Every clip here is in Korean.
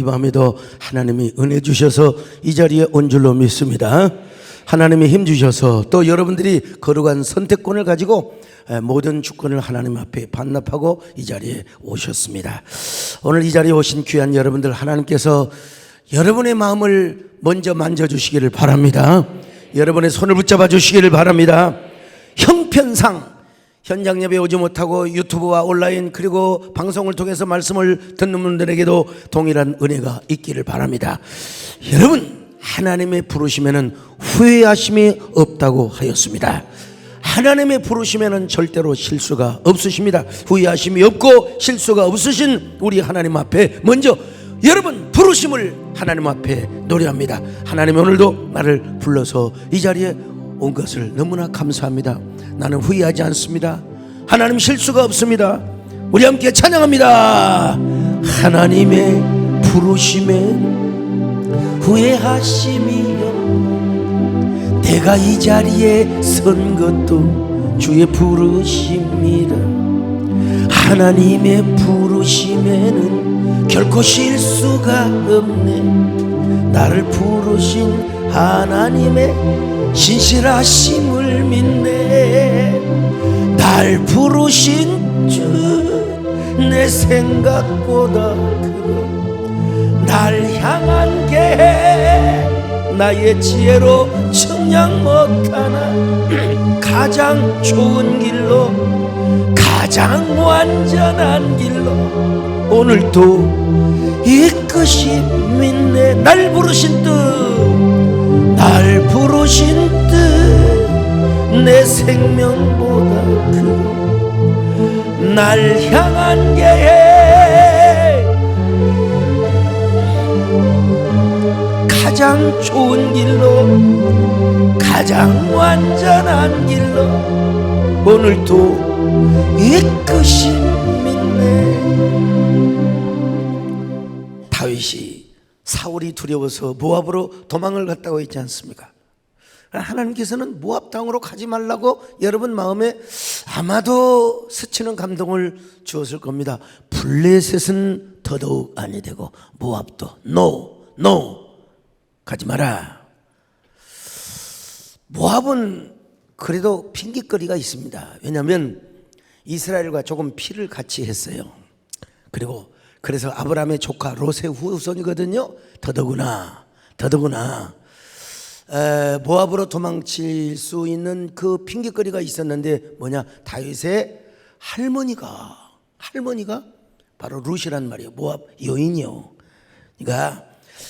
밤에도 하나님이 은혜 주셔서 이 자리에 온 줄로 믿습니다. 하나님이 힘 주셔서 또 여러분들이 거룩한 선택권을 가지고 모든 주권을 하나님 앞에 반납하고 이 자리에 오셨습니다. 오늘 이 자리에 오신 귀한 여러분들, 하나님께서 여러분의 마음을 먼저 만져주시기를 바랍니다. 여러분의 손을 붙잡아 주시기를 바랍니다. 형편상 현장 예배 오지 못하고 유튜브와 온라인 그리고 방송을 통해서 말씀을 듣는 분들에게도 동일한 은혜가 있기를 바랍니다. 여러분, 하나님의 부르심에는 후회하심이 없다고 하였습니다. 하나님의 부르심에는 절대로 실수가 없으십니다. 후회하심이 없고 실수가 없으신 우리 하나님 앞에 먼저 여러분 부르심을 하나님 앞에 노래합니다. 하나님 오늘도 나를 불러서 이 자리에 온 것을 너무나 감사합니다. 나는 후회하지 않습니다. 하나님 실수가 없습니다. 우리 함께 찬양합니다. 하나님의 부르심에 후회하심이 없고 내가 이 자리에 선 것도 주의 부르심이라. 하나님의 부르심에는 결코 실수가 없네. 나를 부르신 하나님의 신실하심을 믿네. 날 부르신 주 내 생각보다 크고 날 향한 계획 나의 지혜로 측량 못하나 가장 좋은 길로 가장 완전한 길로 오늘도 이끄시 믿네. 날 부르신 뜻 내 생명보다 크고 날 향한 계획 가장 좋은 길로 가장 완전한 길로 오늘도 이끄시 믿네. 다윗이 사울이 두려워서 모압으로 도망을 갔다고 했지 않습니까? 하나님께서는 모압 땅으로 가지 말라고 여러분 마음에 아마도 스치는 감동을 주었을 겁니다. 블레셋은 더더욱 아니 되고 모압도 no 가지 마라. 모압은 그래도 핑계거리가 있습니다. 왜냐하면 이스라엘과 조금 피를 같이 했어요. 그리고 그래서 아브라함의 조카 롯의 후손이거든요. 더더구나 모압으로 도망칠 수 있는 그 핑계거리가 있었는데 뭐냐, 다윗의 할머니가 바로 룻이란 말이에요. 모압 여인이요. 그러니까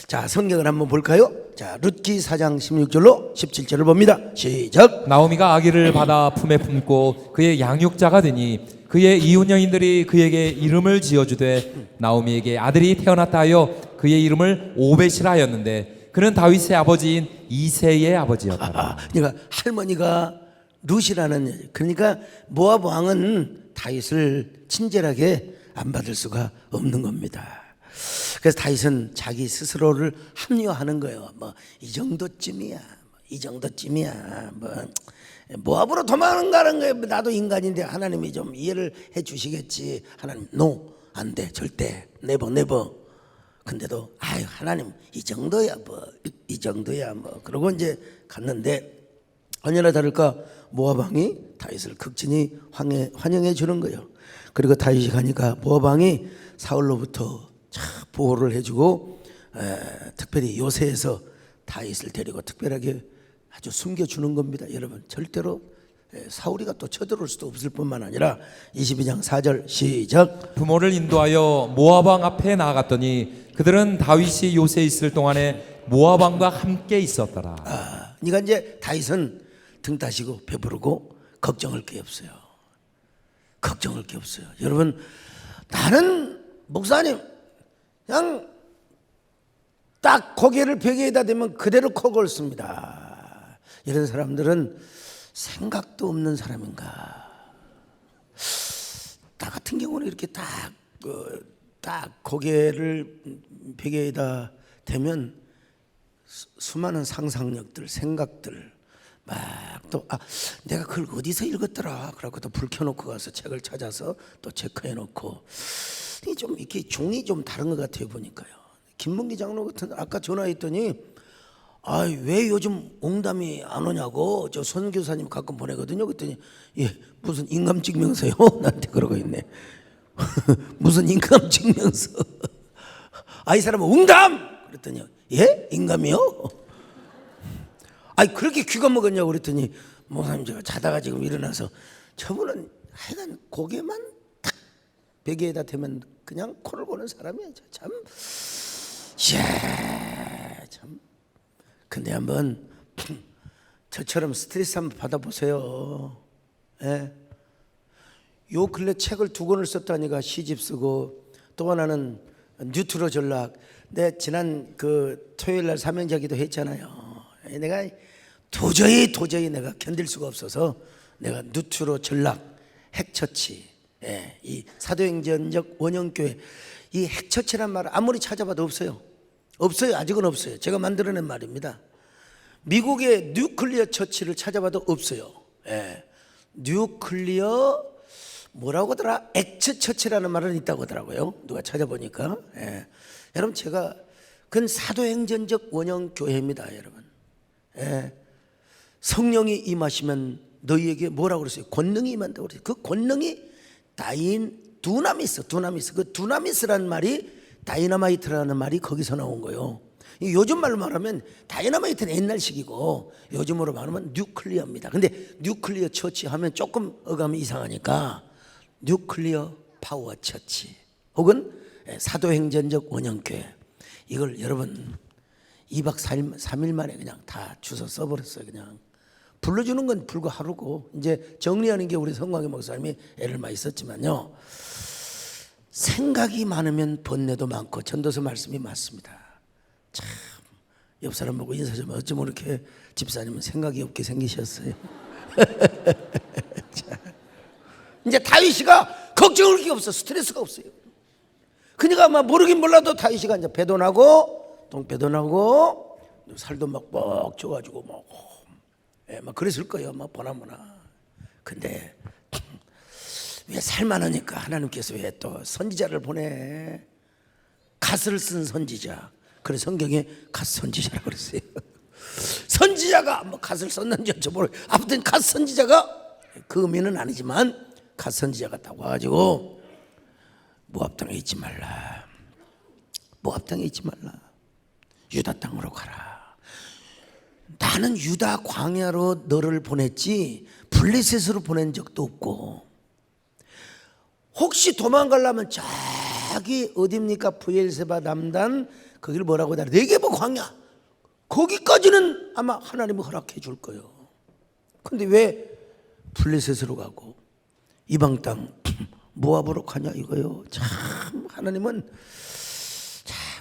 자, 성경을 한번 볼까요? 자, 룻기 4장 16절로 17절을 봅니다. 시작. 나오미가 아기를 받아 품에 품고 그의 양육자가 되니 그의 이웃 여인들이 그에게 이름을 지어주되 나오미에게 아들이 태어났다 하여 그의 이름을 오벳이라 하였는데 그는 다윗의 아버지인 이새의 아버지였다. 그러니까 할머니가 룻이라는, 그러니까 모압 왕은 다윗을 친절하게 안 받을 수가 없는 겁니다. 그래서 다윗은 자기 스스로를 합리화하는 거예요. 뭐 이 정도쯤이야. 뭐 모압으로 도망가는 거예요. 나도 인간인데 하나님이 좀 이해를 해주시겠지. 하나님 안 돼, 절대 네버. 근데도 아유 하나님 이 정도야 뭐 그러고 이제 갔는데 아니나 다를까 모압 왕이 다윗을 극진히 환영해 주는 거예요. 그리고 다윗이 가니까 모압 왕이 사울로부터 보호를 해주고 특별히 요새에서 다윗을 데리고 특별하게 아주 숨겨주는 겁니다. 여러분 절대로 사울이가 또 쳐들어올 수도 없을 뿐만 아니라 22장 4절 시작. 부모를 인도하여 모압 왕 앞에 나아갔더니 그들은 다윗이 요새에 있을 동안에 모압 왕과 함께 있었더라. 그러니까 이제 다윗은 등 따시고 배부르고 걱정할 게 없어요. 여러분, 나는 목사님 그냥 딱 고개를 벽에다 대면 그대로 코골습니다. 이런 사람들은 생각도 없는 사람인가. 나 같은 경우는 이렇게 딱 고개를 베개에다 대면 수많은 상상력들, 생각들 막 또 내가 그걸 어디서 읽었더라. 그러고 또 불 켜놓고 가서 책을 찾아서 또 체크해놓고 좀 이렇게 종이 좀 다른 것 같아요 보니까요. 김문기 장로 같은 아까 전화했더니 왜 요즘 옹담이 안 오냐고 저 선교사님 가끔 보내거든요. 그랬더니 예 무슨 인감증명서요? 나한테 그러고 있네. 무슨 인감증명서? 이 사람은 옹담! 그랬더니 예? 인감이요? 그렇게 귀가 먹었냐고 그랬더니 목사님 제가 자다가 지금 일어나서 저분은 하여간 고개만 탁 베개에다 대면 그냥 코를 고는 사람이야. 참 근데 한번 저처럼 스트레스 한번 받아보세요. 예. 요 근래 책을 2권을 썼다니까 시집 쓰고 또 하나는 뉴트로 전락. 내 지난 그 토요일 날 사명자기도 했잖아요. 내가 도저히 내가 견딜 수가 없어서 내가 뉴트로 전락 핵처치, 이 사도행전적 원형교회 이 핵처치란 말 아무리 찾아봐도 없어요. 아직은 없어요. 제가 만들어낸 말입니다. 미국의 뉴클리어 처치를 찾아봐도 없어요. 뉴클리어 뭐라고 하더라? 액체 처치라는 말은 있다고 하더라고요. 누가 찾아보니까. 여러분 제가 그건 사도행전적 원형 교회입니다, 여러분. 성령이 임하시면 너희에게 뭐라고 그랬어요? 권능이 임한다고 그랬어요. 그 권능이 두나미스. 그 두나미스라는 말이 다이너마이트라는 말이 거기서 나온 거예요. 요즘 말로 말하면 다이너마이트는 옛날식이고 요즘으로 말하면 뉴클리어입니다. 근데 뉴클리어 처치 하면 조금 어감이 이상하니까 뉴클리어 파워 처치 혹은 사도행전적 원형교회 이걸 여러분 2박 3일 만에 그냥 다 주워 써버렸어요. 그냥 불러주는 건 불과 하루고 이제 정리하는 게 우리 성광희 목사님이 애를 많이 썼지만요. 생각이 많으면 번뇌도 많고 전도서 말씀이 맞습니다. 참 옆 사람 보고 인사 좀 어쩜 이렇게 집사님은 생각이 없게 생기셨어요. 이제 다윗이가 걱정할 게 없어. 스트레스가 없어요. 그러니까 막 모르긴 몰라도 다윗이가 이제 배도나고 똥배도나고 살도 막 뻑 쪄가지고 막 그랬을 거예요. 막 보나마나. 근데 왜 살만하니까 하나님께서 왜 또 선지자를 보내? 갓을 쓴 선지자. 그래서 성경에 갓 선지자라고 그랬어요. 선지자가 뭐 갓을 썼는지 저모르. 아무튼 갓 선지자가 그 의미는 아니지만 갓 선지자가 딱 와가지고 모압 땅에 있지 말라. 유다 땅으로 가라. 나는 유다 광야로 너를 보냈지 블레셋으로 보낸 적도 없고 혹시 도망가려면 저기 어딥니까? 부엘세바 남단 거기를 뭐라고 하더라? 네게보 광야 거기까지는 아마 하나님이 허락해 줄 거예요. 근데 왜 블레셋으로 가고 이방 땅 모압으로 가냐 이거요. 참 하나님은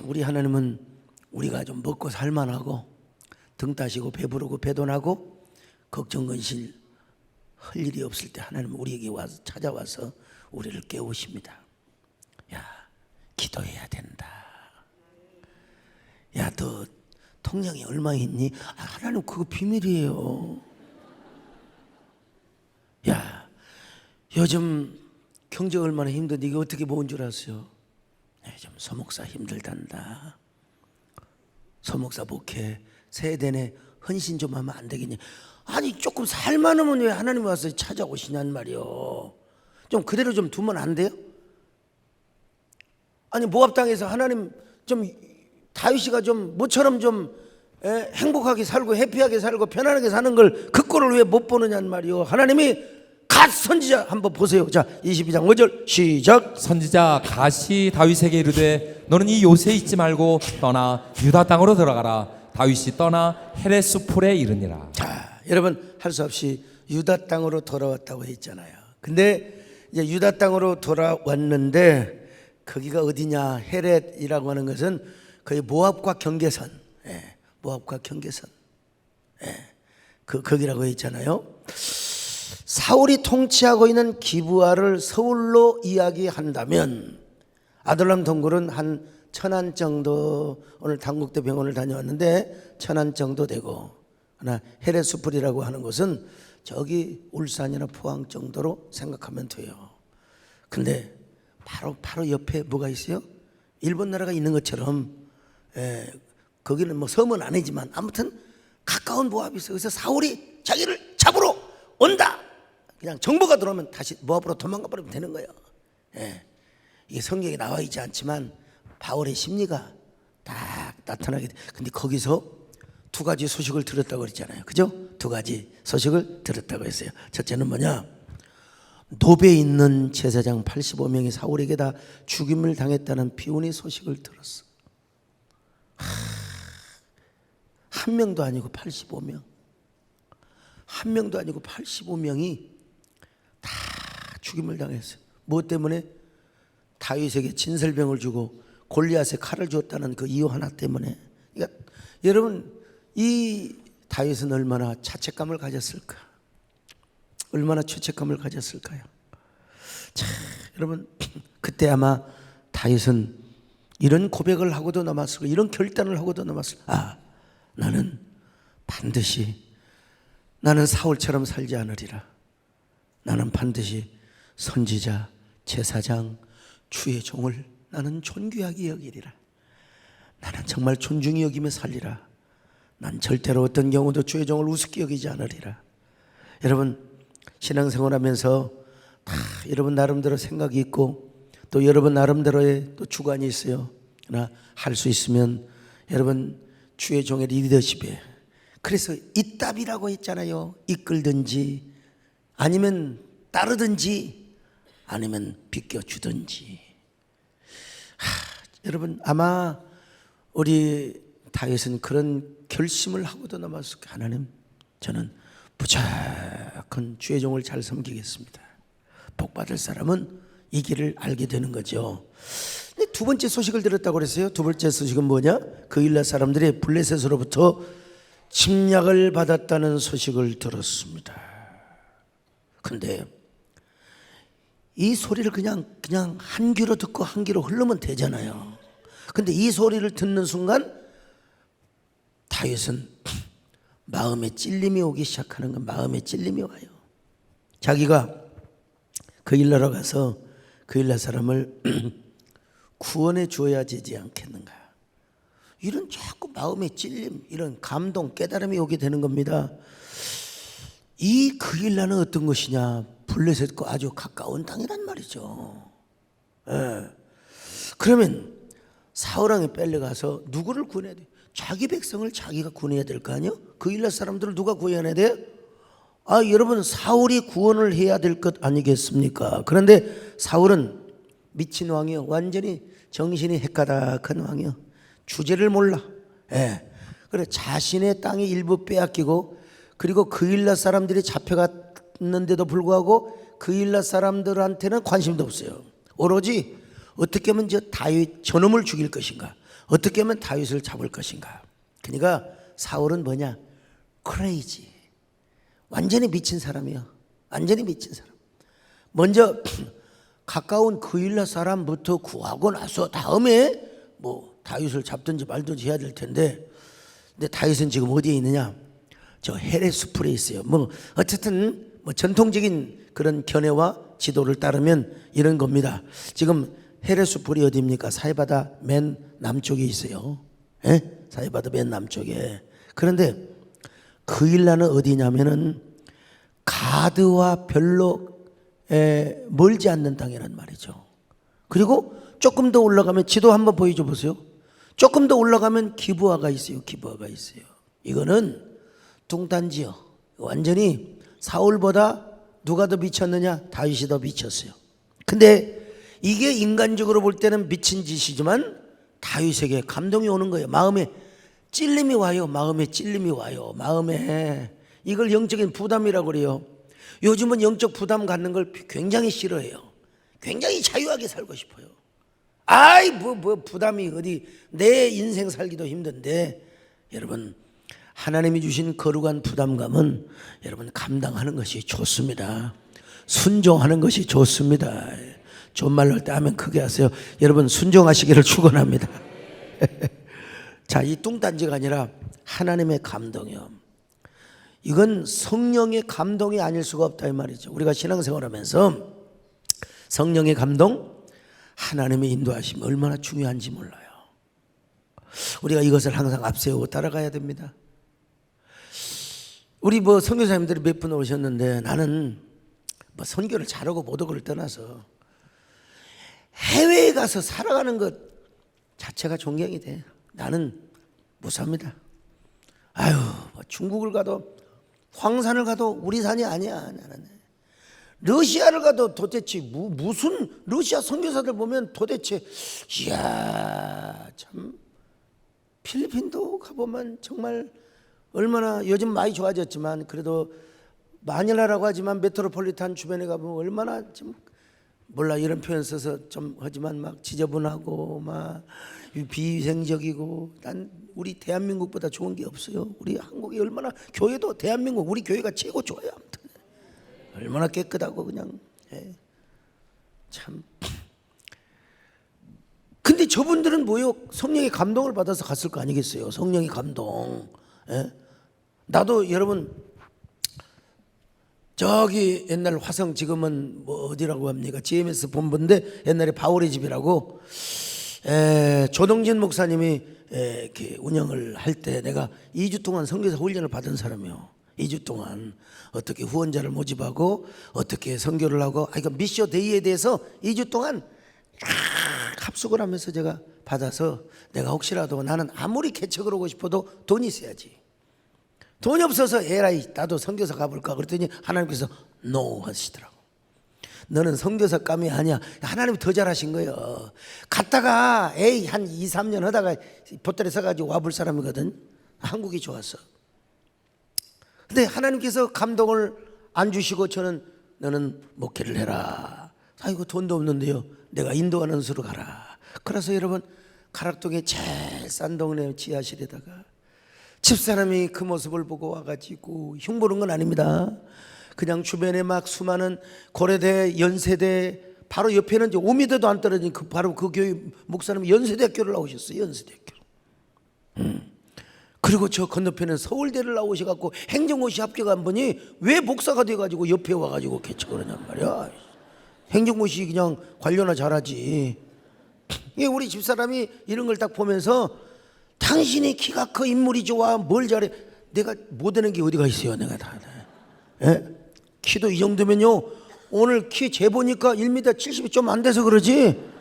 우리 하나님은 우리가 좀 먹고 살만하고 등 따시고 배부르고 배도나고 걱정 근실 할 일이 없을 때 하나님은 우리에게 와서 찾아와서 우리를 깨우십니다. 야 기도해야 된다. 야 너 통장에 얼마 있니? 하나님 그거 비밀이에요. 야 요즘 경제 얼마나 힘든데 이게 어떻게 모은 줄 아세요? 요즘 서목사 힘들단다. 서목사 목회 세대내 헌신 좀 하면 안 되겠니? 아니 조금 살만하면 왜 하나님 와서 찾아오시냔 말이요. 좀 그대로 좀 두면 안 돼요? 아니 모압 땅에서 하나님 좀 다윗이가 좀 모처럼 좀 행복하게 살고 해피하게 살고 편안하게 사는 걸 그 꼴을 왜 못 보느냔 말이요. 하나님이 갓 선지자 한번 보세요. 자 22장 5절 시작. 선지자 갓이 다윗에게 이르되 너는 이 요새 있지 말고 떠나 유다 땅으로 들어가라. 다윗이 떠나 헤레스 풀에 이르니라. 자 여러분 할 수 없이 유다 땅으로 돌아왔다고 했잖아요. 근데 이제 유다 땅으로 돌아왔는데 거기가 어디냐? 헤렛이라고 하는 것은 거의 모압과 경계선, 모압과 경계선, 거기라고 했잖아요. 사울이 통치하고 있는 기브아를 서울로 이야기한다면 아둘람 동굴은 한 1000안 정도, 오늘 당국대 병원을 다녀왔는데 1000안 정도 되고, 하나 헤레스풀이라고 하는 곳은 저기 울산이나 포항 정도로 생각하면 돼요. 근데 바로 옆에 뭐가 있어요? 일본 나라가 있는 것처럼 거기는 뭐 섬은 아니지만 아무튼 가까운 모압이 있어요. 그래서 사울이 자기를 잡으러 온다. 그냥 정보가 들어오면 다시 모압으로 도망가 버리면 되는 거예요. 이게 성경에 나와 있지 않지만 바울의 심리가 딱 나타나게 돼. 근데 거기서 두 가지 소식을 들었다고 그랬잖아요. 그죠? 두 가지 소식을 들었다고 했어요. 첫째는 뭐냐? 노베에 있는 제사장 85명이 사울에게 다 죽임을 당했다는 비운의 소식을 들었어. 한 명도 아니고 85명. 한 명도 아니고 85명이 다 죽임을 당했어요. 무엇 때문에? 다윗에게 진설병을 주고 골리앗에 칼을 주었다는 그 이유 하나 때문에. 그러니까 여러분, 이 다윗은 얼마나 자책감을 가졌을까? 얼마나 죄책감을 가졌을까요? 자, 여러분, 그때 아마 다윗은 이런 고백을 하고도 남았을 거예요. 이런 결단을 하고도 남았을 거예요. 나는 반드시 나는 사울처럼 살지 않으리라. 나는 반드시 선지자, 제사장, 주의 종을 나는 존귀하게 여기리라. 나는 정말 존중히 여기며 살리라. 난 절대로 어떤 경우도 주의 종을 우습게 여기지 않으리라. 여러분, 신앙생활하면서 다 여러분 나름대로 생각이 있고 또 여러분 나름대로의 또 주관이 있어요. 그러나 할 수 있으면 여러분 주의 종의 리더십에, 그래서 이답이라고 했잖아요. 이끌든지 아니면 따르든지 아니면 비껴주든지. 여러분, 아마 우리 다윗은 그런 결심을 하고도 남았을 거예요. 하나님, 저는 무조건 주의 종을 잘 섬기겠습니다. 복 받을 사람은 이 길을 알게 되는 거죠. 근데 두 번째 소식을 들었다고 그랬어요. 두 번째 소식은 뭐냐? 그 일라 사람들이 블레셋으로부터 침략을 받았다는 소식을 들었습니다. 근데 이 소리를 그냥 한 귀로 듣고 한 귀로 흐르면 되잖아요. 근데 이 소리를 듣는 순간 다윗은 마음에 찔림이 오기 시작하는 건, 마음에 찔림이 와요. 자기가 그 일나라 가서 그 일나 사람을 구원해 주어야 되지 않겠는가. 이런 자꾸 마음의 찔림, 이런 감동, 깨달음이 오게 되는 겁니다. 이 그 일나는 어떤 것이냐? 블레셋과 아주 가까운 땅이란 말이죠. 그러면 사울왕이 빨려가서 누구를 구원해야 돼? 자기 백성을 자기가 구원해야 될 거 아니에요? 그 일라 사람들을 누가 구원해야 돼? 여러분, 사울이 구원을 해야 될 것 아니겠습니까? 그런데 사울은 미친 왕이요, 완전히 정신이 헷가닥한 왕이요, 주제를 몰라. 그래, 자신의 땅의 일부 빼앗기고, 그리고 그 일라 사람들이 잡혀갔는데도 불구하고 그 일라 사람들한테는 관심도 없어요. 오로지 어떻게 하면 저 다윗 저놈을 죽일 것인가, 어떻게 하면 다윗을 잡을 것인가. 그러니까 사울은 뭐냐? 크레이지, 완전히 미친 사람이야. 완전히 미친 사람. 먼저 가까운 그 일라 사람부터 구하고 나서 다음에 뭐 다윗을 잡든지 말든지 해야 될 텐데, 근데 다윗은 지금 어디에 있느냐? 저 헤레스풀에 있어요. 뭐 어쨌든 뭐 전통적인 그런 견해와 지도를 따르면 이런 겁니다. 지금 헤레스풀이 어디입니까? 사해바다 맨 남쪽에 있어요. 사해바다 맨 남쪽에. 그런데 그 일라는 어디냐면은 가드와 별로 멀지 않는 땅이란 말이죠. 그리고 조금 더 올라가면, 지도 한번 보여줘 보세요. 조금 더 올라가면 기브아가 있어요. 기브아가 있어요. 이거는 뚱딴지요. 완전히 사울보다 누가 더 미쳤느냐? 다윗이 더 미쳤어요. 근데 이게 인간적으로 볼 때는 미친 짓이지만 다윗에게 감동이 오는 거예요. 마음에 찔림이 와요. 마음에 찔림이 와요. 마음에. 이걸 영적인 부담이라고 그래요. 요즘은 영적 부담 갖는 걸 굉장히 싫어해요. 굉장히 자유하게 살고 싶어요. 뭐 부담이 어디, 내 인생 살기도 힘든데. 여러분, 하나님이 주신 거룩한 부담감은 여러분 감당하는 것이 좋습니다. 순종하는 것이 좋습니다. 존말로 할 때 하면 크게 하세요. 여러분, 순종하시기를 축원합니다. 자, 이 뚱딴지가 아니라 하나님의 감동이요. 이건 성령의 감동이 아닐 수가 없다 이 말이죠. 우리가 신앙생활하면서 성령의 감동, 하나님의 인도하심이 얼마나 중요한지 몰라요. 우리가 이것을 항상 앞세우고 따라가야 됩니다. 우리 선교사님들이 몇 분 오셨는데 나는 선교를 잘하고 못하고를 떠나서 해외에 가서 살아가는 것 자체가 존경이 돼. 나는 무사합니다. 아유, 중국을 가도 황산을 가도 우리 산이 아니야. 나는 러시아를 가도 도대체 무슨 러시아 선교사들 보면 도대체 이야 참 필리핀도 가보면 정말 얼마나 요즘 많이 좋아졌지만 그래도 마닐라라고 하지만 메트로폴리탄 주변에 가보면 얼마나 좀 몰라 이런 표현 써서 좀 하지만 막 지저분하고 막 비위생적이고 난 우리 대한민국보다 좋은 게 없어요. 우리 한국이 얼마나 교회도 대한민국 우리 교회가 최고 좋아요. 아무튼 얼마나 깨끗하고 그냥 참. 근데 저분들은 뭐요? 성령의 감동을 받아서 갔을 거 아니겠어요? 성령의 감동. 나도 여러분 저기 옛날 화성 지금은 어디라고 합니까? GMS 본부인데 옛날에 바울의 집이라고 조동진 목사님이 이렇게 운영을 할 때 내가 2주 동안 선교사 훈련을 받은 사람이요. 2주 동안 어떻게 후원자를 모집하고 어떻게 선교를 하고 그러니까 미션 데이에 대해서 2주 동안 합숙을 하면서 제가 받아서 내가 혹시라도 나는 아무리 개척을 하고 싶어도 돈이 있어야지. 돈이 없어서 에라이 나도 선교사 가볼까 그랬더니 하나님께서 노 하시더라고. 너는 선교사 감이 아니야. 하나님이 더 잘하신 거예요. 갔다가 한 2, 3년 하다가 보따리 사가지고 와볼 사람이거든. 한국이 좋았어. 근데 하나님께서 감동을 안 주시고 저는 너는 목회를 해라. 아이고 돈도 없는데요. 내가 인도하는 수로 가라. 그래서 여러분 가락동에 제일 싼 동네 지하실에다가 집사람이 그 모습을 보고 와가지고 흉보는 건 아닙니다. 그냥 주변에 막 수많은 고려대, 연세대 바로 옆에는 이제 5m도 안 떨어진 바로 그 교회 목사님이 연세대학교를 나오셨어요. 연세대학교. 그리고 저 건너편에 서울대를 나오셔갖고 행정고시 합격한 분이 왜 목사가 돼가지고 옆에 와가지고 개척을 하냔 말이야. 행정고시 그냥 관료나 잘하지. 우리 집사람이 이런 걸 딱 보면서 당신이 키가 커 인물이 좋아 뭘 잘해. 내가 못하는 게 어디가 있어요. 내가 다. 키도 이 정도면요 오늘 키 재보니까 1m 70이 좀 안 돼서 그러지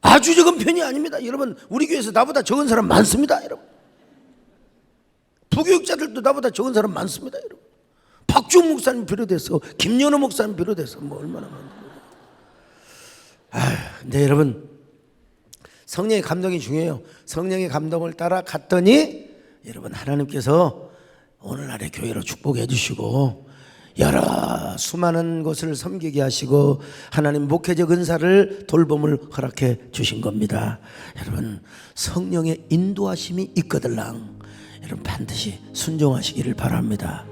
아주 적은 편이 아닙니다. 여러분 우리 교회에서 나보다 적은 사람 많습니다. 여러분 부교육자들도 나보다 적은 사람 많습니다. 여러분 박주홍 목사님 비롯해서 김연호 목사님 비롯해서 얼마나 많습니다. 근데 여러분 성령의 감동이 중요해요. 성령의 감동을 따라 갔더니 여러분 하나님께서 오늘날의 교회로 축복해 주시고 여러 수많은 곳을 섬기게 하시고 하나님 목회적 은사를 돌봄을 허락해 주신 겁니다. 여러분 성령의 인도하심이 있거들랑 여러분 반드시 순종하시기를 바랍니다.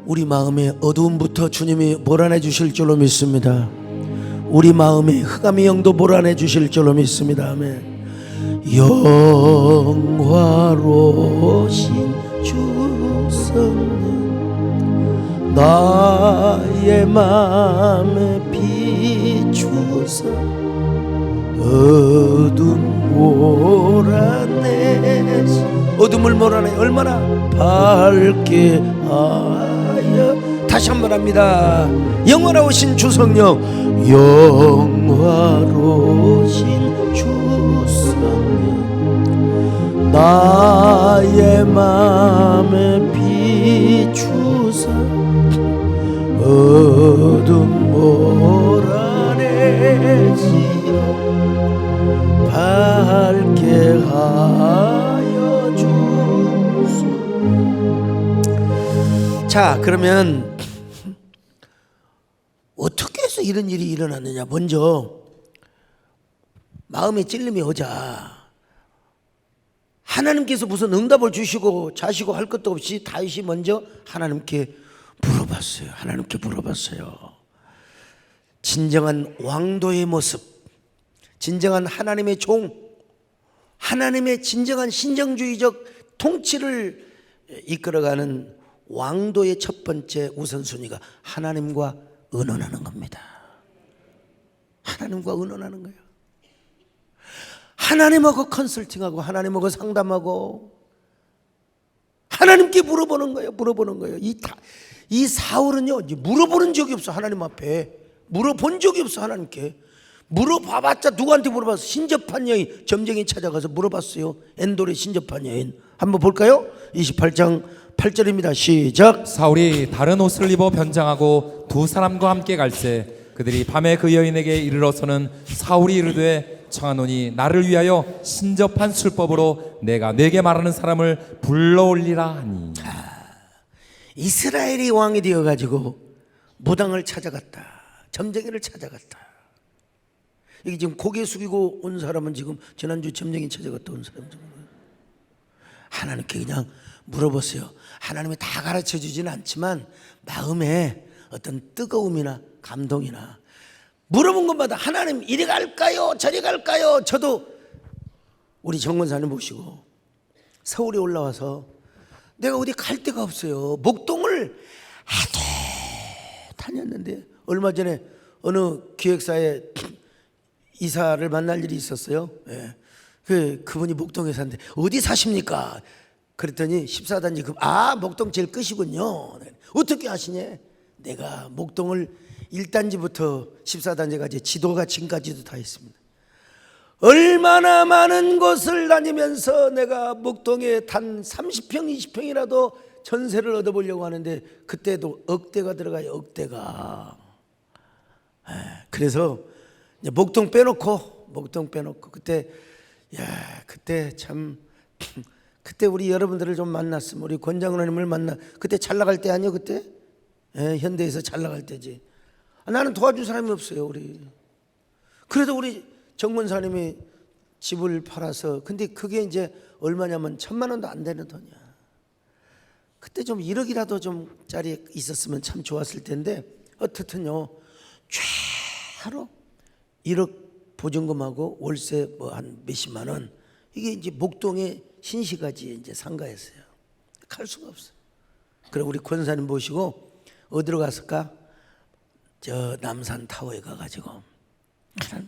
우리 마음의 어두움부터 주님이 몰아내 주실 줄로 믿습니다. 우리 마음의 흑암의 영도 몰아내 주실 줄로 믿습니다. 아멘. 영화로우신 주 성령 나의 맘에 비추사 어둠을 몰아내 얼마나 밝게 하여 다시 한번 합니다. 영화로우신 주 성령 영화로우신 주 성령 나의 맘에 비추사 어둠 몰아내시어 밝게 하여 주소서. 자 그러면 어떻게 해서 이런 일이 일어났느냐. 먼저 마음에 찔림이 오자 하나님께서 무슨 응답을 주시고 자시고 할 것도 없이 다윗이 먼저 하나님께 물어봤어요. 하나님께 물어봤어요. 진정한 왕도의 모습, 진정한 하나님의 종, 하나님의 진정한 신정주의적 통치를 이끌어가는 왕도의 첫 번째 우선순위가 하나님과 의논하는 겁니다. 하나님과 의논하는 거예요. 하나님하고 컨설팅하고 하나님하고 상담하고 하나님께 물어보는 거예요. 이 사울은요, 이제 물어보는 적이 없어. 하나님 앞에 물어본 적이 없어. 하나님께 물어봐봤자 누구한테 물어봤어? 신접한 여인, 점쟁이 찾아가서 물어봤어요. 엔돌의 신접한 여인. 한번 볼까요? 28장 8절입니다. 시작. 사울이 다른 옷을 입어 변장하고 두 사람과 함께 갈새 그들이 밤에 그 여인에게 이르러서는 사울이 이르되 청하노니 나를 위하여 신접한 술법으로 내가 네게 말하는 사람을 불러올리라 하니. 이스라엘이 왕이 되어가지고 무당을 찾아갔다. 점쟁이를 찾아갔다. 이게 지금 고개 숙이고 온 사람은 지금 지난주 점쟁이 찾아갔다 온 사람 지금 하나님께 그냥 물어보세요. 하나님이 다 가르쳐 주지는 않지만 마음에 어떤 뜨거움이나 감동이나 물어본 것마다 하나님 이리 갈까요? 저리 갈까요? 저도 우리 정권사님 모시고 서울에 올라와서 내가 어디 갈 데가 없어요. 목동을 하도 다녔는데 얼마 전에 어느 기획사에 이사를 만날 일이 있었어요. 예. 그분이 목동에 사는데 어디 사십니까? 그랬더니 14단지 목동 제일 끝이군요. 어떻게 아시냐? 내가 목동을 1단지부터 14단지까지 지도가 지금까지도 다 있습니다. 얼마나 많은 곳을 다니면서 내가 목동에 단 30평 20평이라도 전세를 얻어보려고 하는데 그때도 억대가 들어가요. 억대가. 그래서 이제 목동 빼놓고 그때 참 그때 우리 여러분들을 좀 만났으면 우리 권장로님을 그때 잘 나갈 때 아니요 그때? 현대에서 잘 나갈 때지. 나는 도와줄 사람이 없어요. 우리 그래도 우리 정문사님이 집을 팔아서 근데 그게 이제 얼마냐면 1,000만 원도 안 되는 돈이야. 그때 좀 1억이라도 좀 짜리 있었으면 참 좋았을 텐데 어떻든요 최하로 1억 보증금하고 월세 뭐 한 몇십만 원 이게 이제 목동의 신시가지에 이제 상가였어요. 갈 수가 없어. 그리고 우리 권사님 모시고 어디로 갔을까? 저 남산 타워에 가가지고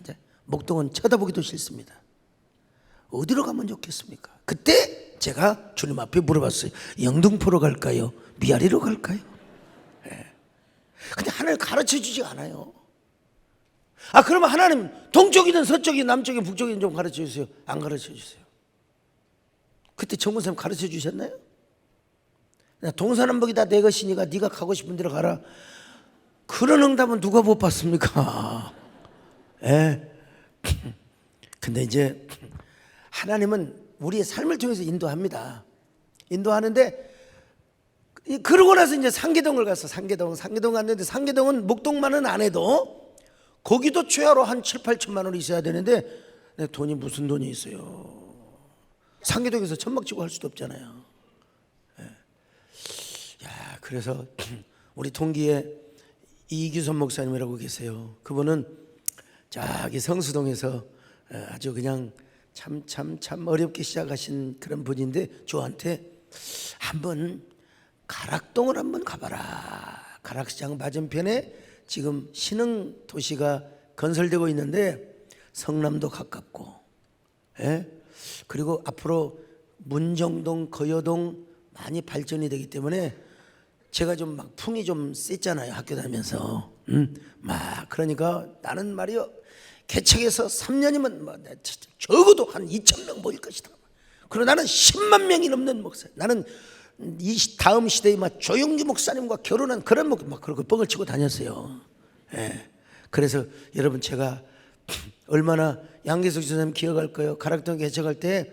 이제 목동은 쳐다보기도 싫습니다. 어디로 가면 좋겠습니까? 그때 제가 주님 앞에 물어봤어요. 영등포로 갈까요? 미아리로 갈까요? 근데 하나님 가르쳐 주지 않아요. 그러면 하나님 동쪽이든 서쪽이든 남쪽이든 북쪽이든 좀 가르쳐 주세요. 안 가르쳐 주세요. 그때 정문사님 가르쳐 주셨나요? 동서남북이 다 내 것이니까 네가 가고 싶은 데로 가라. 그런 응답은 누가 못 받습니까? 근데 이제 하나님은 우리의 삶을 통해서 인도합니다. 인도하는데 그러고 나서 이제 상계동을 갔어. 상계동 갔는데 상계동은 목동만은 안 해도 거기도 최하로 한 7, 8천만 원이 있어야 되는데 돈이 무슨 돈이 있어요. 상계동에서 천막치고 할 수도 없잖아요. 그래서 우리 동기에 이규선 목사님이라고 계세요. 그분은 저기 성수동에서 아주 그냥 참 어렵게 시작하신 그런 분인데 저한테 한번 가락동을 한번 가봐라. 가락시장 맞은편에 지금 신흥 도시가 건설되고 있는데 성남도 가깝고 그리고 앞으로 문정동, 거여동 많이 발전이 되기 때문에 제가 좀 막 풍이 좀 셌잖아요. 학교 다니면서 막 그러니까 나는 말이요 개척해서 3년이면 뭐 적어도 한 2,000명 모일 것이다. 그리고 나는 10만 명이 넘는 목사. 나는 이 다음 시대에 막 조영규 목사님과 결혼한 그런 막 그렇게 뻥을 치고 다녔어요. 그래서 여러분 제가 얼마나 양계석 선생님 기억할 거예요. 가락동 개척할 때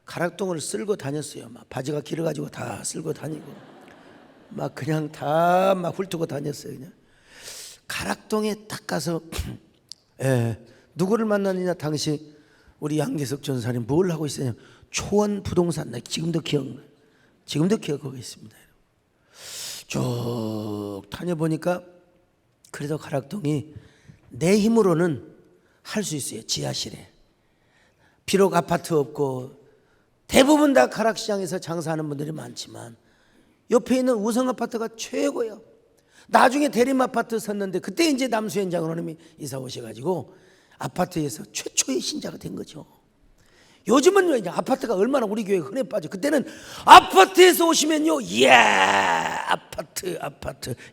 가락동을 쓸고 다녔어요. 막 바지가 길어가지고 다 쓸고 다니고. 막 그냥 다 막 훑고 다녔어요. 그냥 가락동에 딱 가서 누구를 만났느냐 당시 우리 양계석 전사님 뭘 하고 있었냐 초원 부동산 나 지금도 기억하고 있습니다. 쭉 다녀보니까 그래도 가락동이 내 힘으로는 할 수 있어요. 지하실에 비록 아파트 없고 대부분 다 가락시장에서 장사하는 분들이 많지만 옆에 있는 우성 아파트가 최고예요. 나중에 대림 아파트 섰는데 그때 이제 남수현 장로님이 이사 오셔가지고 아파트에서 최초의 신자가 된 거죠. 요즘은 이제 아파트가 얼마나 우리 교회가 흔해 빠져. 그때는 아파트에서 오시면요, 이야, 아파트.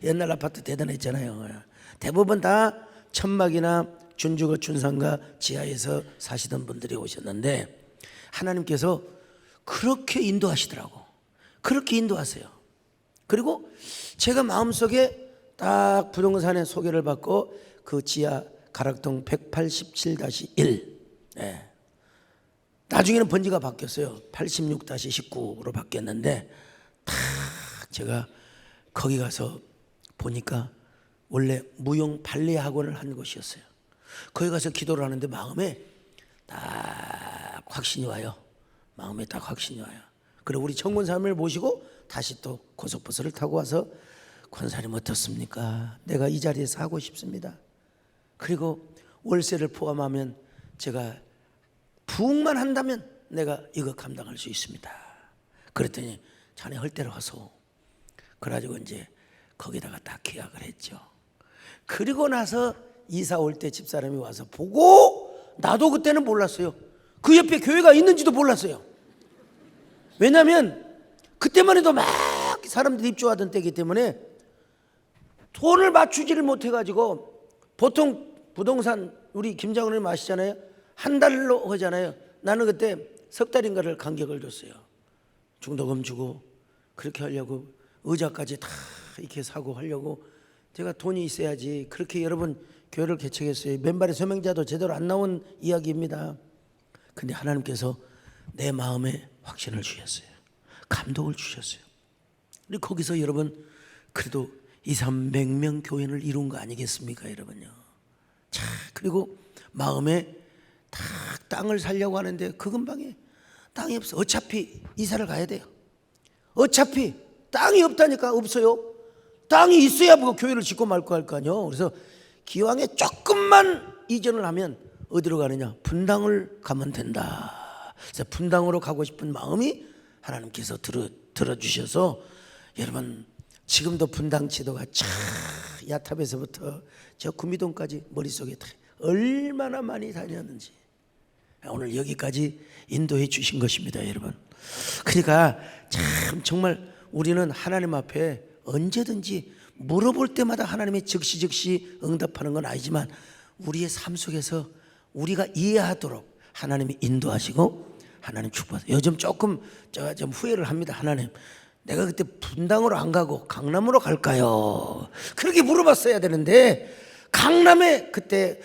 옛날 아파트 대단했잖아요. 대부분 다 천막이나 준주거 춘상가 지하에서 사시던 분들이 오셨는데 하나님께서 그렇게 인도하시더라고. 그렇게 인도하세요. 그리고 제가 마음속에 딱 부동산의 소개를 받고 그 지하 가락동 187-1 나중에는 번지가 바뀌었어요. 86-19로 바뀌었는데 딱 제가 거기 가서 보니까 원래 무용 발레 학원을 한 곳이었어요. 거기 가서 기도를 하는데 마음에 딱 확신이 와요. 마음에 딱 확신이 와요. 그리고 우리 청군사님을 모시고 다시 또 고속버스를 타고 와서 권사님 어떻습니까? 내가 이 자리에서 하고 싶습니다. 그리고 월세를 포함하면 제가 부흥만 한다면 내가 이거 감당할 수 있습니다. 그랬더니 자네 할 대로 하소. 그래가지고 이제 거기다가 딱 계약을 했죠. 그리고 나서 이사 올 때 집사람이 와서 보고 나도 그때는 몰랐어요. 그 옆에 교회가 있는지도 몰랐어요. 왜냐하면 그때만 해도 막 사람들이 입주하던 때이기 때문에 돈을 맞추지를 못해가지고 보통 부동산 우리 김장훈님 아시잖아요. 한 달로 하잖아요. 나는 그때 석 달인가를 간격을 뒀어요. 중도금 주고 그렇게 하려고 의자까지 다 이렇게 사고 하려고 제가 돈이 있어야지 그렇게 여러분 교회를 개척했어요. 맨발의 소명자도 제대로 안 나온 이야기입니다. 근데 하나님께서 내 마음에 확신을 주셨어요. 감동을 주셨어요. 근데 거기서 여러분 그래도 200~300명 교인을 이룬 거 아니겠습니까 여러분요. 자, 그리고 마음에 딱 땅을 살려고 하는데 그 근방에 땅이 없어. 어차피 이사를 가야 돼요. 어차피 땅이 없다니까. 없어요. 땅이 있어야 뭐 교회를 짓고 말고 할 거 아니에요. 그래서 기왕에 조금만 이전을 하면 어디로 가느냐? 분당을 가면 된다. 그래서 분당으로 가고 싶은 마음이 하나님께서 들어주셔서 여러분 지금도 분당 지도가 참 야탑에서부터 저 구미동까지 머릿속에 얼마나 많이 다녔는지 오늘 여기까지 인도해 주신 것입니다 여러분. 그러니까 참 정말 우리는 하나님 앞에 언제든지 물어볼 때마다 하나님의 즉시 응답하는 건 아니지만 우리의 삶 속에서 우리가 이해하도록 하나님이 인도하시고 하나님 축복하세요. 요즘 조금 제가 좀 후회를 합니다. 하나님 내가 그때 분당으로 안 가고 강남으로 갈까요? 그렇게 물어봤어야 되는데 강남에 그때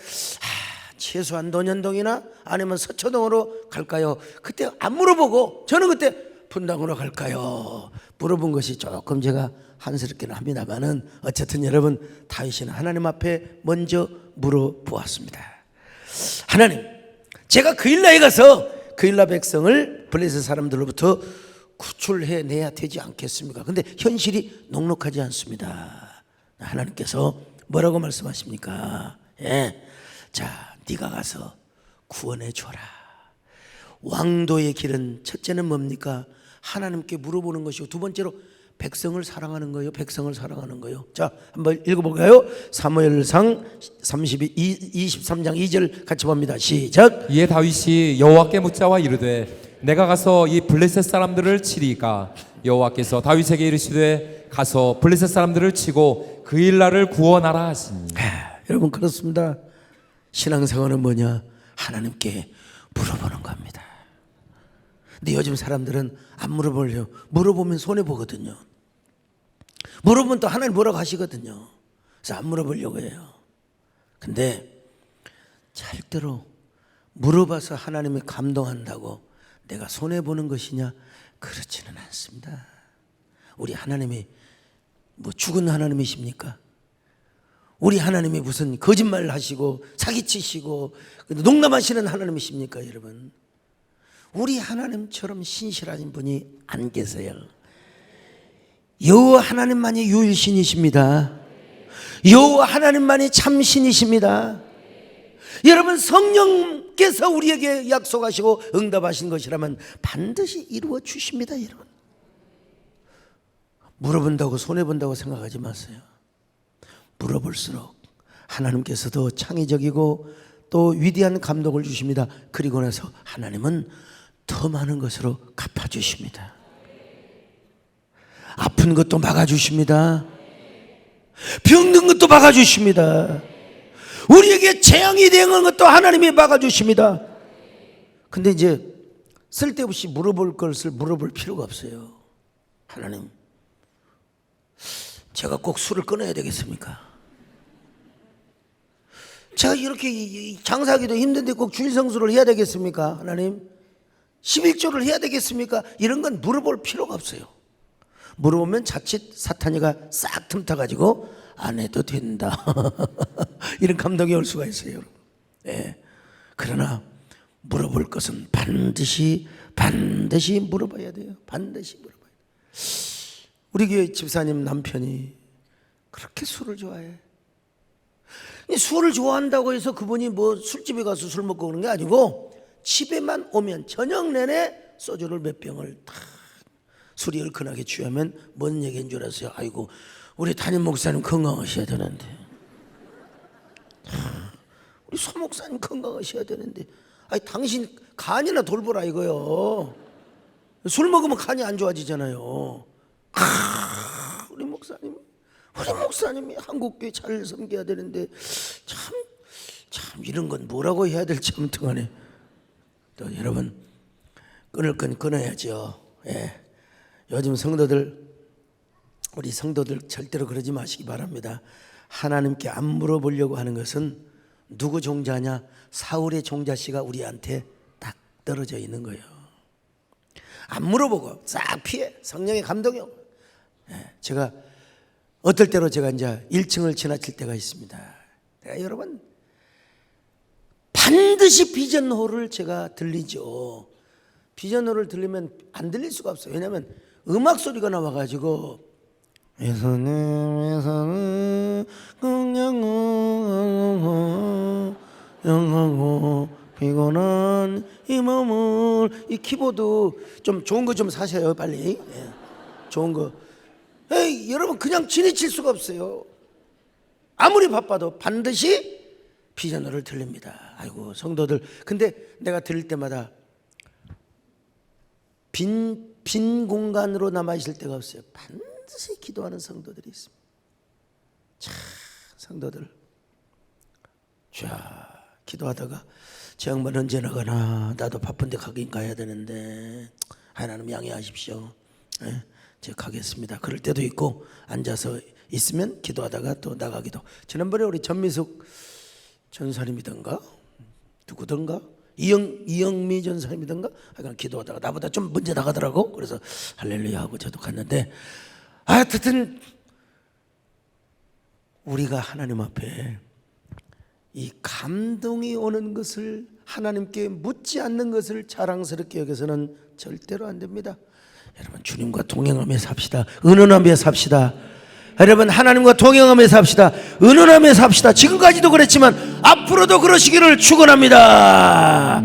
최소한 논현동이나 아니면 서초동으로 갈까요? 그때 안 물어보고 저는 그때 분당으로 갈까요? 물어본 것이 조금 제가 한스럽기는 합니다만은 어쨌든 여러분 다윗은 하나님 앞에 먼저 물어보았습니다. 하나님 제가 그일라에 가서 그일라 백성을 블레셋 사람들로부터 구출해내야 되지 않겠습니까? 근데 현실이 녹록하지 않습니다. 하나님께서 뭐라고 말씀하십니까? 자, 네가 가서 구원해 줘라. 왕도의 길은 첫째는 뭡니까? 하나님께 물어보는 것이고 두 번째로 백성을 사랑하는 거예요. 백성을 사랑하는 거예요. 자, 한번 읽어볼까요? 사무엘상 23장 2절 같이 봅니다. 시작. 이에 다윗이 여호와께 묻자와 이르되 내가 가서 이 블레셋 사람들을 치리까? 여호와께서 다윗에게 이르시되 가서 블레셋 사람들을 치고 그일라를 구원하라 하시니. 여러분 그렇습니다. 신앙생활은 뭐냐? 하나님께 물어보는 겁니다. 근데 요즘 사람들은 안 물어보려고 물어보면 손해보거든요. 물어보면 또 하나님 뭐라고 하시거든요. 그래서 안 물어보려고 해요. 근데 절대로 물어봐서 하나님이 감동한다고 내가 손해보는 것이냐? 그렇지는 않습니다. 우리 하나님이 뭐 죽은 하나님이십니까? 우리 하나님이 무슨 거짓말 하시고 사기치시고 농담하시는 하나님이십니까 여러분? 우리 하나님처럼 신실한 분이 안 계세요. 여호와 하나님만이 유일신이십니다. 여호와 하나님만이 참신이십니다. 여러분 성령께서 우리에게 약속하시고 응답하신 것이라면 반드시 이루어 주십니다. 여러분 물어본다고 손해본다고 생각하지 마세요. 물어볼수록 하나님께서도 창의적이고 또 위대한 감동을 주십니다. 그리고 나서 하나님은 더 많은 것으로 갚아주십니다. 아픈 것도 막아주십니다. 병든 것도 막아주십니다. 우리에게 재앙이 대응한 것도 하나님이 막아주십니다. 근데 이제 쓸데없이 물어볼 것을 물어볼 필요가 없어요. 하나님, 제가 꼭 술을 끊어야 되겠습니까? 제가 이렇게 장사하기도 힘든데 꼭 주일성수를 해야 되겠습니까? 하나님, 11조를 해야 되겠습니까? 이런 건 물어볼 필요가 없어요. 물어보면 자칫 사탄이가 싹 틈타가지고 안 해도 된다. 이런 감동이 올 수가 있어요, 여러분. 네. 그러나 물어볼 것은 반드시 물어봐야 돼요. 반드시 물어봐야 돼요. 우리 교회 집사님 남편이 그렇게 술을 좋아해. 술을 좋아한다고 해서 그분이 뭐 술집에 가서 술 먹고 그런 게 아니고 집에만 오면 저녁 내내 소주를 몇 병을 다 술이 얼큰하게 취하면 뭔 얘기인 줄 아세요? 아이고, 우리 담임 목사님 건강하셔야 되는데, 우리 소 목사님 건강하셔야 되는데, 아니 당신 간이나 돌보라 이거요. 술 먹으면 간이 안 좋아지잖아요. 우리 목사님이 한국교회 잘 섬겨야 되는데 참 이런 건 뭐라고 해야 될지 아무튼 간에 또 여러분, 끊을 건 끊어야죠. 예. 요즘 우리 성도들 절대로 그러지 마시기 바랍니다. 하나님께 안 물어보려고 하는 것은 누구 종자냐? 사울의 종자씨가 우리한테 딱 떨어져 있는 거예요. 안 물어보고 싹 피해. 성령의 감동이. 제가 어떨 때로 제가 이제 1층을 지나칠 때가 있습니다. 내가 여러분 반드시 비전홀을 제가 들리죠. 비전홀을 들리면 안 들릴 수가 없어요. 왜냐하면 음악 소리가 나와가지고 예수는 영하고 피곤한 이 몸을, 이 키보드 좀 좋은 거 좀 사셔요 빨리. 예. 좋은 거. 에이, 여러분 그냥 지나칠 수가 없어요. 아무리 바빠도 반드시 비전홀을 들립니다. 아이고 성도들, 근데 내가 들을 때마다 빈 공간으로 남아있을 데가 없어요. 반드시 기도하는 성도들이 있습니다. 참 성도들, 자 기도하다가 제 양반 언제 나가나, 나도 바쁜데 가긴 가야 되는데 하나님 양해하십시오. 예, 제가 가겠습니다. 그럴 때도 있고 앉아서 있으면 기도하다가 또 나가기도. 지난번에 우리 전미숙 전사님이던가 누구던가 이영미 전사님이던가 하여간 기도하다가 나보다 좀 먼저 나가더라고. 그래서 할렐루야 하고 저도 갔는데, 하여튼 우리가 하나님 앞에 이 감동이 오는 것을, 하나님께 묻지 않는 것을 자랑스럽게 여겨서는 절대로 안 됩니다. 여러분 주님과 동행하며 삽시다. 은은하며 삽시다. 여러분 하나님과 동행하며 삽시다. 은은하며 삽시다. 지금까지도 그랬지만 앞으로도 그러시기를 축원합니다.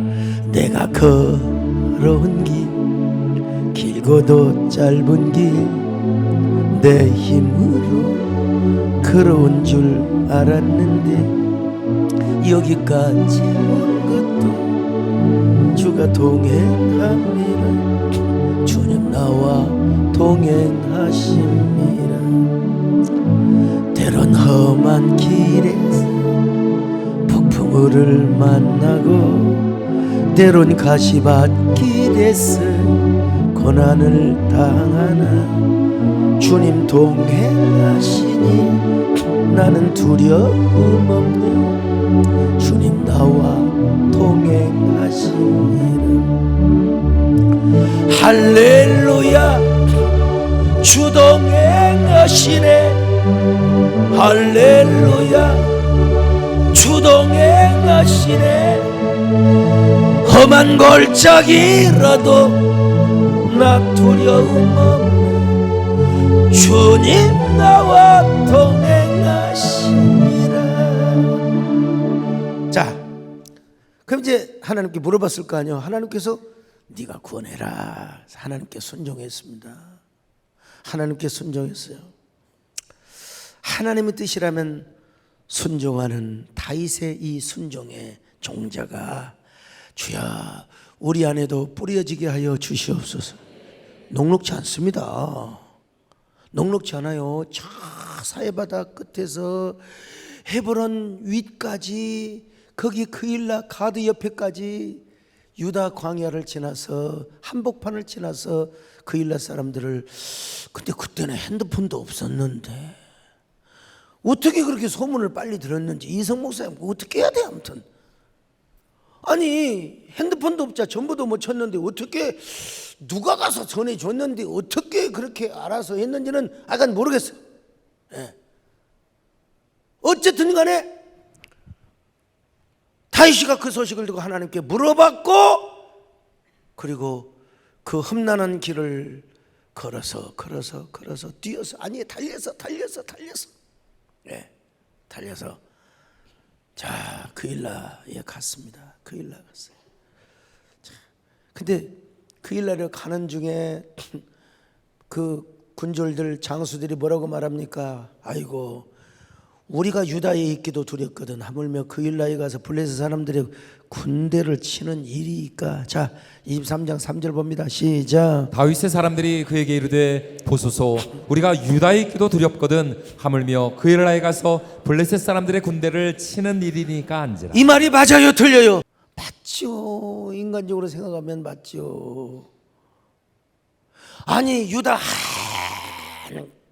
내가 걸어온 길, 길고도 짧은 길, 내 힘으로 걸어온 줄 알았는데 여기까지 온 것도 주가 동행합니다. 주님 나와 동행하십니다. 때론 험한 길에서 폭풍우를 만나고, 때론 가시밭길에서 고난을 당하나 주님 동행하시니 나는 두려움 없네. 주님 나와 동행하시니라. 할렐루야, 주 동행하시네. 할렐루야, 주 동행하시네. 험한 골짜기라도 나 두려움 없네. 주님 나와 동행하시니라. 자, 그럼 이제 하나님께 물어봤을 거 아니에요. 하나님께서 네가 구원해라. 하나님께 순종했습니다. 하나님께 순종했어요. 하나님의 뜻이라면 순종하는 다윗의 이 순종의 종자가, 주야 우리 안에도 뿌려지게 하여 주시옵소서. 녹록지 않습니다. 녹록지 않아요. 저 사해바다 끝에서 헤브론 윗까지, 거기 그일라 가드 옆에까지 유다 광야를 지나서 한복판을 지나서 그일라 사람들을, 근데 그때는 핸드폰도 없었는데 어떻게 그렇게 소문을 빨리 들었는지 이성 목사님 어떻게 해야 돼? 아무튼 아니 핸드폰도 없자 전부도 못 쳤는데 어떻게 누가 가서 전해줬는데 어떻게 그렇게 알아서 했는지는 약간 모르겠어요. 예. 어쨌든 간에 다윗이가 그 소식을 듣고 하나님께 물어봤고, 그리고 그 험난한 길을 걸어서 뛰어서, 아니 달려서 예, 달려서 자 그일라에 갔습니다. 그일라 갔어요. 자, 근데 그일라를 가는 중에 그 군졸들 장수들이 뭐라고 말합니까? 아이고 우리가 유다에 있기도 두렵거든. 하물며 그일라에 가서 블레셋 사람들의 군대를 치는 일이니까. 자 23장 3절 봅니다. 시작. 다윗의 사람들이 그에게 이르되 보소서 우리가 유다에 있기도 두렵거든. 하물며 그일라에 가서 블레셋 사람들의 군대를 치는 일이니까 한지라. 이 말이 맞아요, 틀려요? 맞죠. 인간적으로 생각하면 맞죠. 아니 유다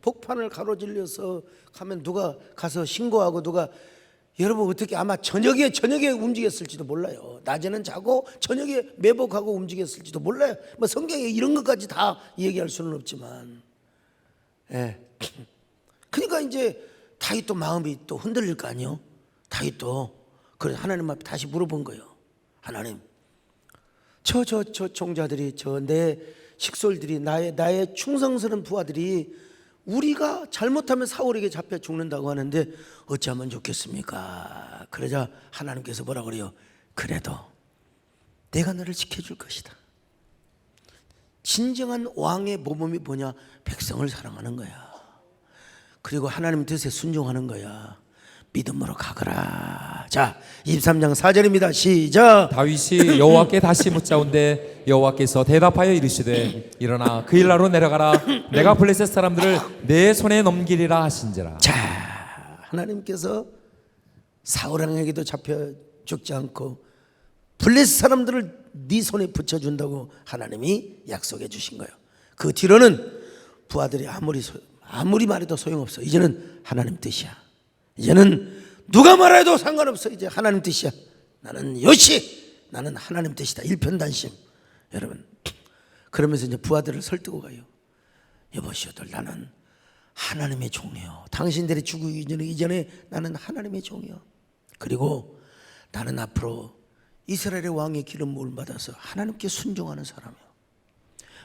복판을 가로질러서 가면 누가 가서 신고하고 누가, 여러분 어떻게 아마 저녁에 움직였을지도 몰라요. 낮에는 자고 저녁에 매복하고 움직였을지도 몰라요. 뭐 성경에 이런 것까지 다 얘기할 수는 없지만, 예. 그러니까 이제 다윗도 마음이 또 흔들릴 거 아니에요. 다윗도 그래 하나님 앞에 다시 물어본 거예요. 하나님, 저 종자들이, 저 내 식솔들이, 나의 충성스러운 부하들이 우리가 잘못하면 사울에게 잡혀 죽는다고 하는데 어찌하면 좋겠습니까? 그러자 하나님께서 뭐라 그래요? 그래도 내가 너를 지켜줄 것이다. 진정한 왕의 모범이 뭐냐? 백성을 사랑하는 거야. 그리고 하나님 뜻에 순종하는 거야. 믿음으로 가거라. 자 23장 4절입니다. 시작. 다윗이 여호와께 다시 묻자온데 여호와께서 대답하여 이르시되 일어나 그일라로 내려가라. 내가 블레셋 사람들을 내 손에 넘기리라 하신지라. 자 하나님께서 사울 왕에게도 잡혀 죽지 않고 블레셋 사람들을 네 손에 붙여준다고 하나님이 약속해 주신 거예요. 그 뒤로는 부하들이 아무리 말해도 소용없어. 이제는 하나님 뜻이야. 이제는 누가 말해도 상관없어. 이제 하나님 뜻이야. 나는 요시, 나는 하나님 뜻이다. 일편단심. 여러분 그러면서 이제 부하들을 설득하고 가요. 여보시오들, 나는 하나님의 종이요. 당신들이 죽기 이전에 나는 하나님의 종이요. 그리고 나는 앞으로 이스라엘의 왕의 기름 부음을 받아서 하나님께 순종하는 사람이요.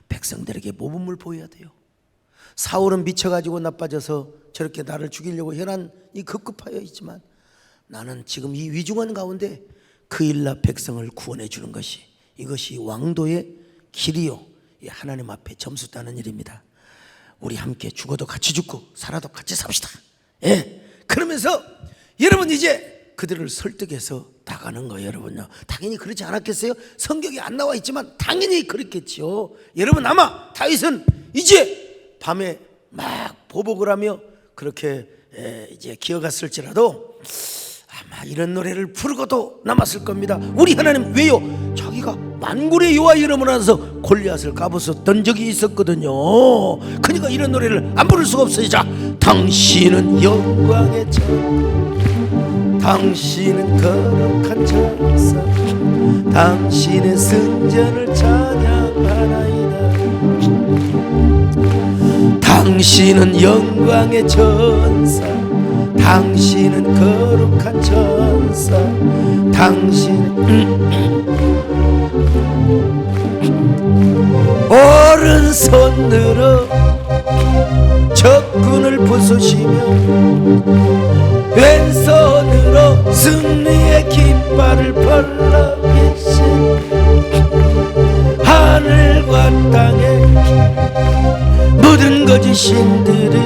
백성들에게 모범을 보여야 돼요. 사울은 미쳐가지고 나빠져서 저렇게 나를 죽이려고 혈안이 급급하여 있지만 나는 지금 이 위중한 가운데 그일라 백성을 구원해 주는 것이, 이것이 왕도의 길이요, 하나님 앞에 점수 따는 일입니다. 우리 함께 죽어도 같이 죽고 살아도 같이 삽시다. 예. 그러면서 여러분 이제 그들을 설득해서 나가는 거예요. 여러분요, 당연히 그렇지 않았겠어요? 성경에 안 나와 있지만 당연히 그랬겠죠. 여러분 아마 다윗은 이제 밤에 막 보복을 하며 그렇게 이제 기어갔을지라도 아마 이런 노래를 부르고도 남았을 겁니다. 우리 하나님 왜요? 자기가 만군의 여호와 이름을 알아서 골리앗을 까부었던 적이 있었거든요. 그러니까 이런 노래를 안 부를 수가 없어요. 자, 당신은 영광의 전, 당신은 거룩한 천사, 당신의 승전을 찬양하나이다. 당신은 영광의 천사, 당신은 거룩한 천사, 당신 오른손으로 적군을 부수시며 왼손으로 승리의 깃발을 벌러 계신 하늘과 땅에 모든 거짓신들이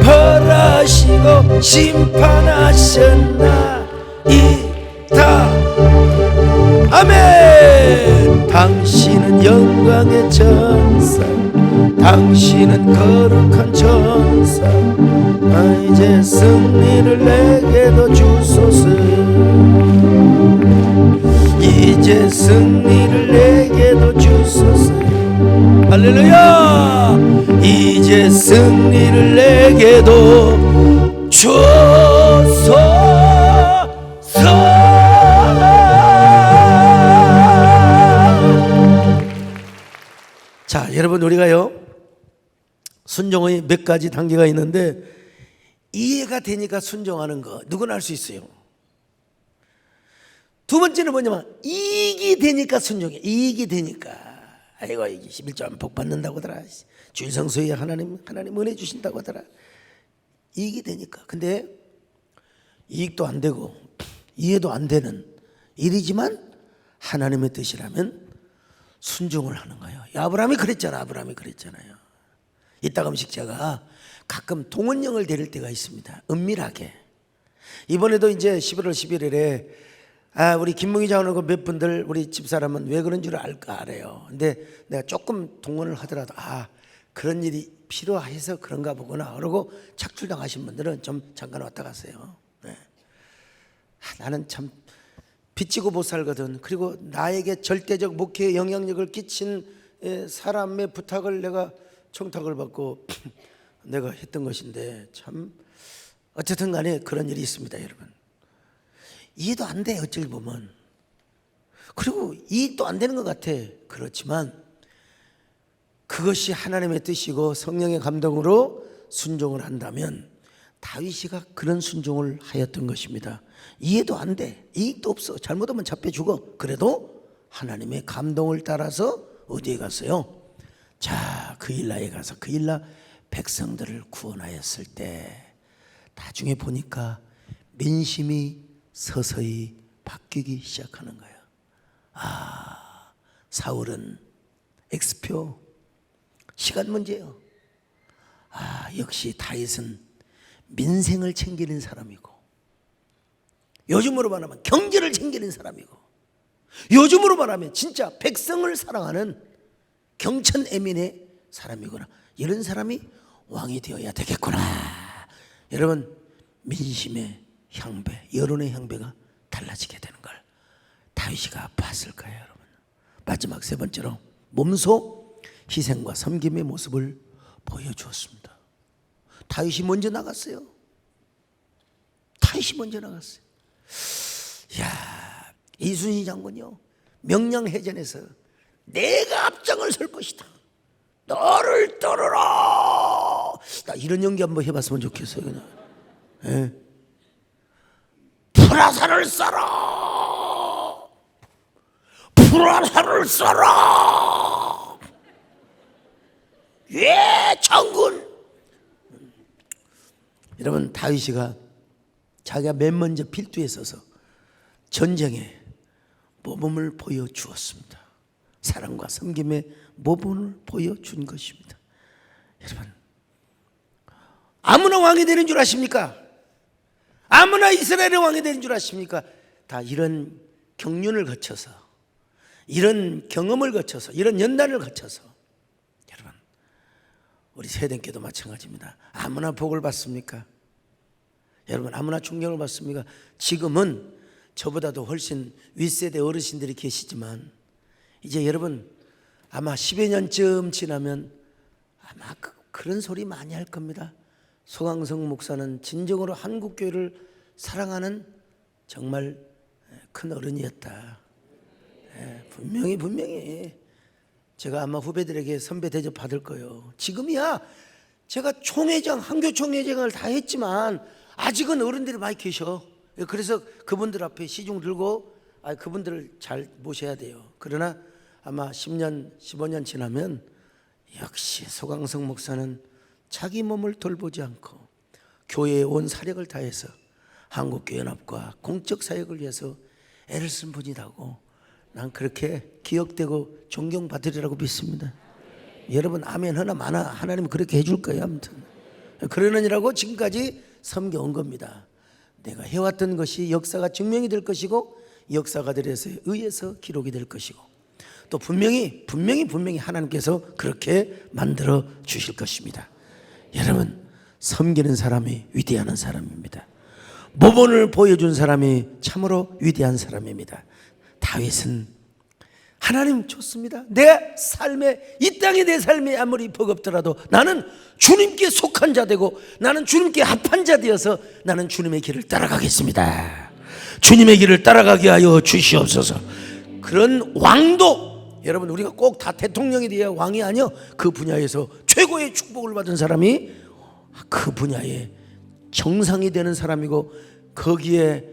벌하시고 심판하셨나이다. 아멘. 당신은 영광의 전사, 당신은 거룩한 전사. 이제 승리를 내게도 주소서. 이제 승리를 내게도 주소서. 할렐루야. 이제 승리를 내게도 주소서. 자, 여러분, 우리가요 순종의 몇 가지 단계가 있는데, 이해가 되니까 순종하는 거 누구나 할 수 있어요. 두 번째는 뭐냐면 이익이 되니까 순종해. 이익이 되니까. 아이고, 11조 하면 복 받는다고 하더라. 주일 성수에 하나님 은혜 주신다고 하더라. 이익이 되니까. 근데 이익도 안 되고 이해도 안 되는 일이지만 하나님의 뜻이라면 순종을 하는 거예요. 아브라함이 그랬잖아요. 이따 음식 제가 가끔 동원령을 데릴 때가 있습니다. 은밀하게. 이번에도 이제 11월 11일에 우리 김문희 장로고 몇 분들 우리 집사람은 왜 그런 줄 알아요. 근데 내가 조금 동원을 하더라도 그런 일이 필요해서 그런가 보구나 그러고 착출당하신 분들은 좀 잠깐 왔다 갔어요. 네. 나는 참 빚지고 못 살거든. 그리고 나에게 절대적 목회에 영향력을 끼친 사람의 부탁을 내가 청탁을 받고 내가 했던 것인데, 참 어쨌든 간에 그런 일이 있습니다. 여러분, 이해도 안 돼 어찌 보면. 그리고 이익도 안 되는 것 같아. 그렇지만 그것이 하나님의 뜻이고 성령의 감동으로 순종을 한다면 다윗이가 그런 순종을 하였던 것입니다. 이해도 안 돼, 이익도 없어, 잘못하면 잡혀 죽어. 그래도 하나님의 감동을 따라서 어디에 갔어요? 자, 그일라에 가서 그일라 백성들을 구원하였을 때 나중에 보니까 민심이 서서히 바뀌기 시작하는 거예요. 사울은 X표, 시간 문제예요. 역시 다윗은 민생을 챙기는 사람이고, 요즘으로 말하면 경제를 챙기는 사람이고, 요즘으로 말하면 진짜 백성을 사랑하는 경천애민의 사람이구나. 이런 사람이 왕이 되어야 되겠구나. 여러분, 민심의 향배, 여론의 향배가 달라지게 되는 걸 다윗이가 봤을 거예요. 여러분, 마지막 세 번째로 몸소 희생과 섬김의 모습을 보여주었습니다. 다윗이 먼저 나갔어요. 야, 이순신 장군이요, 명량해전에서 내가 앞장을 설 것이다, 너를 따르라. 나 이런 연기 한번 해봤으면 좋겠어요. 그냥 불화살을 쏴라, 불화살을 쏴라. 예, 장군. 여러분, 다윗이가 자기가 맨 먼저 필두에 서서 전쟁에 모범을 보여주었습니다. 사랑과 섬김의 모범을 보여준 것입니다. 여러분, 아무나 왕이 되는 줄 아십니까? 아무나 이스라엘의 왕이 되는 줄 아십니까? 다 이런 경륜을 거쳐서, 이런 경험을 거쳐서, 이런 연단을 거쳐서. 여러분, 우리 세대께도 마찬가지입니다. 아무나 복을 받습니까? 여러분, 아무나 존경을 받습니까? 지금은 저보다도 훨씬 윗세대 어르신들이 계시지만 이제 여러분 아마 10여 년쯤 지나면 아마 그런 소리 많이 할 겁니다. 소강성 목사는 진정으로 한국교회를 사랑하는 정말 큰 어른이었다. 분명히 제가 아마 후배들에게 선배 대접 받을 거예요. 지금이야 제가 총회장, 한교총회장을 다 했지만 아직은 어른들이 많이 계셔. 그래서 그분들 앞에 시중 들고 그분들을 잘 모셔야 돼요. 그러나 아마 10년, 15년 지나면 역시 소강성 목사는 자기 몸을 돌보지 않고 교회에 온 사력을 다해서 한국교회 연합과 공적 사역을 위해서 애를 쓴 분이라고 난 그렇게 기억되고 존경받으리라고 믿습니다. 여러분 아멘 하나 많아. 하나님은 그렇게 해줄 거예요. 아무튼 그러느니라고 지금까지 섬겨온 겁니다. 내가 해왔던 것이 역사가 증명이 될 것이고 역사가들에 의해서 기록이 될 것이고 또 분명히 하나님께서 그렇게 만들어 주실 것입니다. 여러분, 섬기는 사람이 위대한 사람입니다. 모범을 보여준 사람이 참으로 위대한 사람입니다. 다윗은 하나님 좋습니다. 내 삶에, 이 땅에 내 삶이 아무리 버겁더라도 나는 주님께 속한 자 되고 나는 주님께 합한 자 되어서 나는 주님의 길을 따라가겠습니다. 주님의 길을 따라가게 하여 주시옵소서. 그런 왕도, 여러분 우리가 꼭 다 대통령이 되어야 왕이 아니요, 그 분야에서 최고의 축복을 받은 사람이 그 분야의 정상이 되는 사람이고 거기에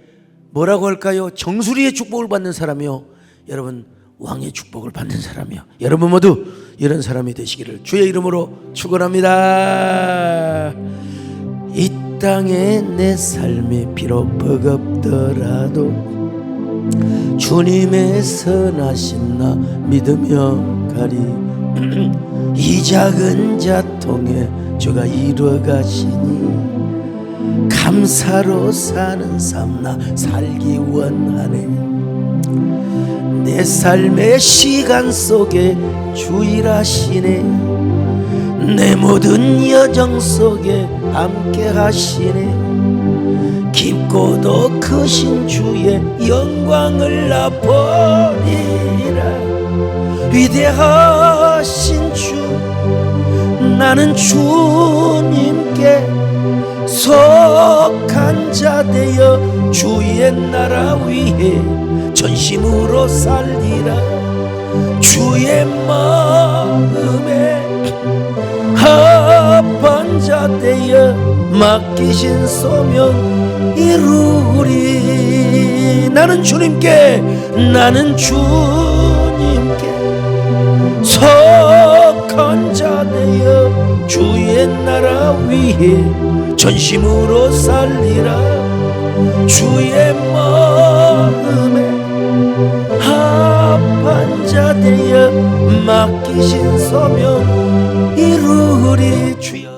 뭐라고 할까요? 정수리의 축복을 받는 사람이요, 여러분 왕의 축복을 받는 사람이요. 여러분 모두 이런 사람이 되시기를 주의 이름으로 축원합니다. 이 땅에 내 삶이 비록 버겁더라도 주님의 선하신 나 믿으며 가리. 이 작은 자통에 주가 이루어가시니 감사로 사는 삶 나 살기 원하네. 내 삶의 시간 속에 주 일하시네. 내 모든 여정 속에 함께 하시네. 깊고도 크신 주의 영광을 나 보리라. 위대하신 주, 나는 주님께 속한 자 되어 주의 나라 위해 전심으로 살리라. 주의 마음에 합한 자 되어 맡기신 소명 이루리. 나는 주님께 속한 자 되어 주의 나라 위해 전심으로 살리라. 주의 마음에 합한 자 되어 맡기신 소명 이루리. 주여